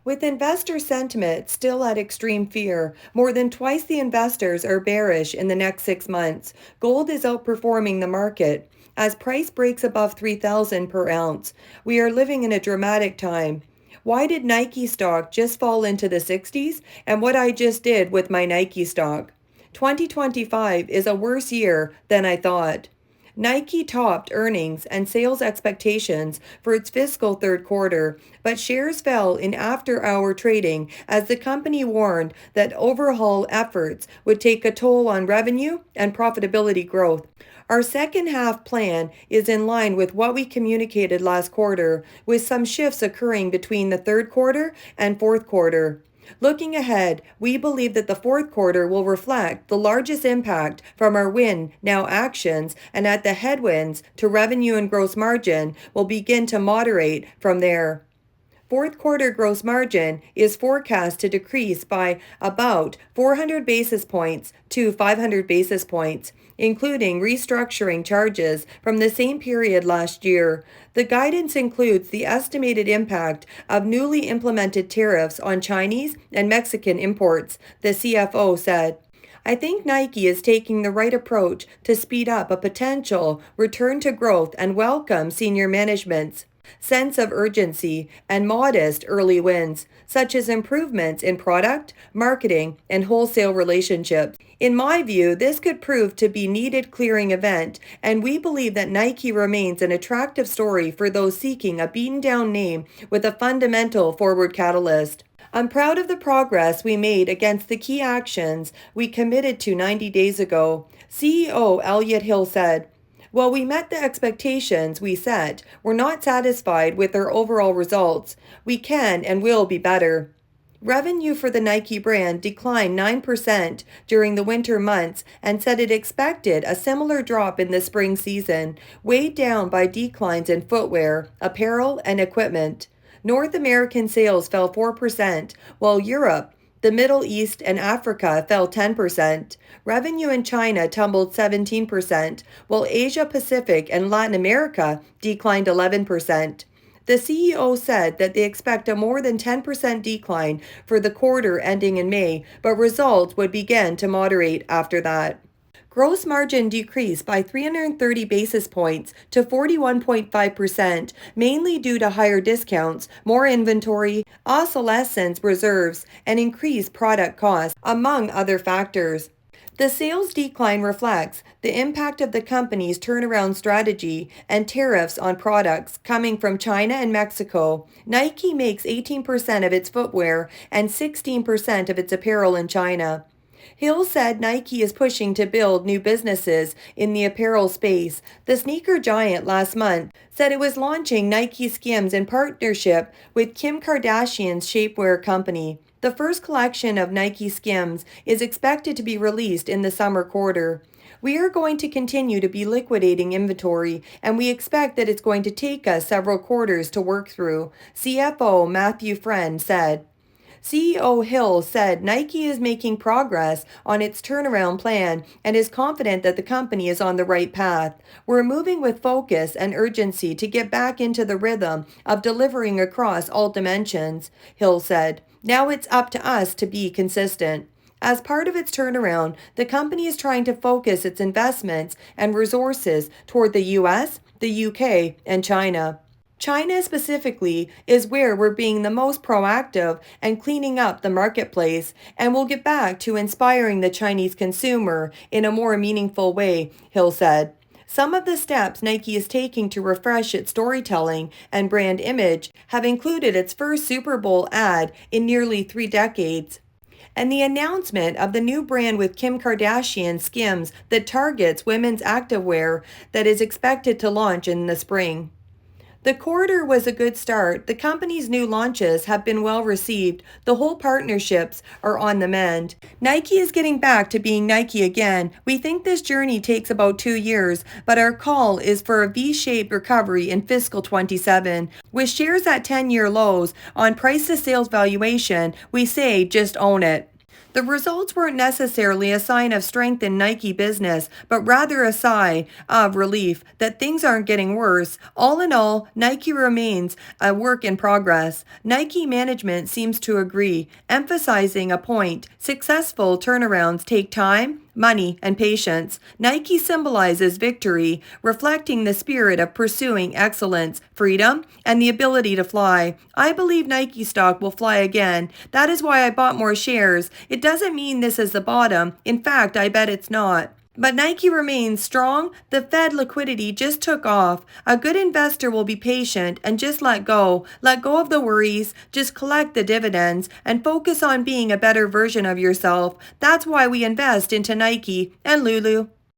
With investor sentiment still at extreme fear, more than twice the investors are bearish in the next 6 months. Gold is outperforming the market. As price breaks above 3,000 per ounce, we are living in a dramatic time. Why did Nike stock just fall into the 60s? And what I just did with my Nike stock. 2025 is a worse year than I thought. Nike topped earnings and sales expectations for its fiscal third quarter, but shares fell in after-hour trading as the company warned that overhaul efforts would take a toll on revenue and profitability growth. Our second half plan is in line with what we communicated last quarter, with some shifts occurring between the third quarter and fourth quarter. Looking ahead, we believe that the fourth quarter will reflect the largest impact from our win now actions, and that the headwinds to revenue and gross margin will begin to moderate from there. Fourth quarter gross margin is forecast to decrease by about 400 basis points to 500 basis points, including restructuring charges from the same period last year. The guidance includes the estimated impact of newly implemented tariffs on Chinese and Mexican imports, the CFO said. I think Nike is taking the right approach to speed up a potential return to growth and welcome senior management's sense of urgency and modest early wins, such as improvements in product, marketing, and wholesale relationships. In my view, this could prove to be a needed clearing event, and we believe that Nike remains an attractive story for those seeking a beaten-down name with a fundamental forward catalyst. I'm proud of the progress we made against the key actions we committed to 90 days ago, CEO Elliott Hill said. While we met the expectations we set, we're not satisfied with our overall results. We can and will be better. Revenue for the Nike brand declined 9% during the winter months and said it expected a similar drop in the spring season, weighed down by declines in footwear, apparel, and equipment. North American sales fell 4%, while Europe, the Middle East, and Africa fell 10%. Revenue in China tumbled 17%, while Asia Pacific and Latin America declined 11%. The CEO said that they expect a more than 10% decline for the quarter ending in May, but results would begin to moderate after that. Gross margin decreased by 330 basis points to 41.5%, mainly due to higher discounts, more inventory, obsolescence reserves, and increased product costs, among other factors. The sales decline reflects the impact of the company's turnaround strategy and tariffs on products coming from China and Mexico. Nike makes 18% of its footwear and 16% of its apparel in China. Hill said Nike is pushing to build new businesses in the apparel space. The sneaker giant last month said it was launching Nike Skims in partnership with Kim Kardashian's shapewear company. The first collection of Nike Skims is expected to be released in the summer quarter. We are going to continue to be liquidating inventory, and we expect that it's going to take us several quarters to work through, CFO Matthew Friend said. CEO Hill said Nike is making progress on its turnaround plan and is confident that the company is on the right path. We're moving with focus and urgency to get back into the rhythm of delivering across all dimensions, Hill said. Now it's up to us to be consistent. As part of its turnaround, the company is trying to focus its investments and resources toward the US, the UK, and China. China specifically is where we're being the most proactive and cleaning up the marketplace, and we'll get back to inspiring the Chinese consumer in a more meaningful way, Hill said. Some of the steps Nike is taking to refresh its storytelling and brand image have included its first Super Bowl ad in nearly 3 decades, and the announcement of the new brand with Kim Kardashian Skims that targets women's activewear that is expected to launch in the spring. The quarter was a good start. The company's new launches have been well received. The whole partnerships are on the mend. Nike is getting back to being Nike again. We think this journey takes about 2 years, but our call is for a V-shaped recovery in fiscal 27. With shares at 10-year lows on price to sales valuation, we say just own it. The results weren't necessarily a sign of strength in Nike business, but rather a sigh of relief that things aren't getting worse. All in all, Nike remains a work in progress. Nike management seems to agree, emphasizing a point: successful turnarounds take time, money, and patience. Nike symbolizes victory, reflecting the spirit of pursuing excellence, freedom, and the ability to fly. I believe Nike stock will fly again. That is why I bought more shares. It doesn't mean this is the bottom. In fact, I bet it's not. But Nike remains strong. The Fed liquidity just took off. A good investor will be patient and just let go. Let go of the worries, just collect the dividends, and focus on being a better version of yourself. That's why we invest into Nike and Lulu.